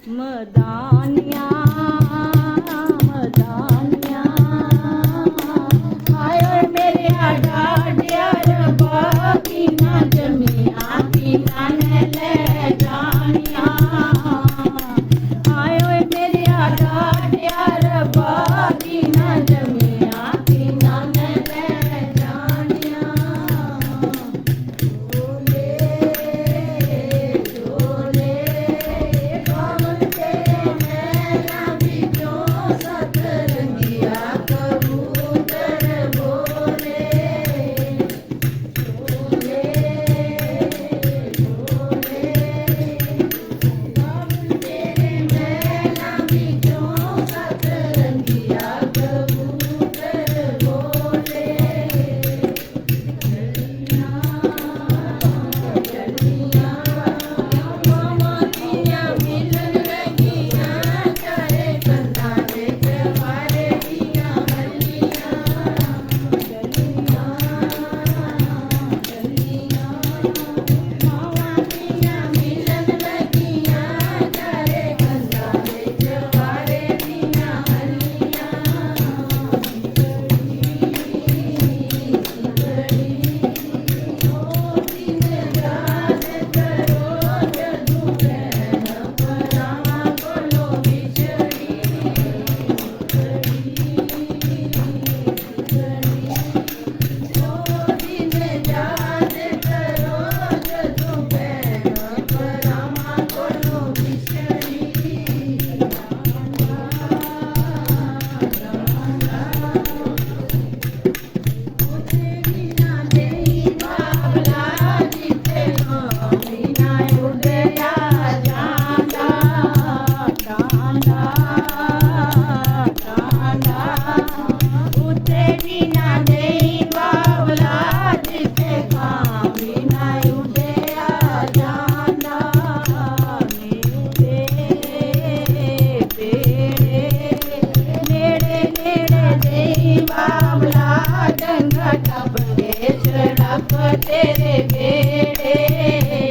मदानिया मदानिया आयो मेरे डाडिया रबा की ना जमिया की ना ले जानिया आयो मेरे डाडिया रबा की ना जमिया की ना ले जानिया झोले झोले कमल तेरे मैना बिचों सतरंगिया कबूतर बोले झोले झोले कमल तेरे मैना बिचों सतरंगिया कबूतर बोले चलिया मामा दिया मिलन लगिया चारे कंधा दे जवारे दिया हलिया चलिया चलिया मामा दिया मिलन लगिया चारे कंधा दे जवारे दिया हलिया तेरे बेड़े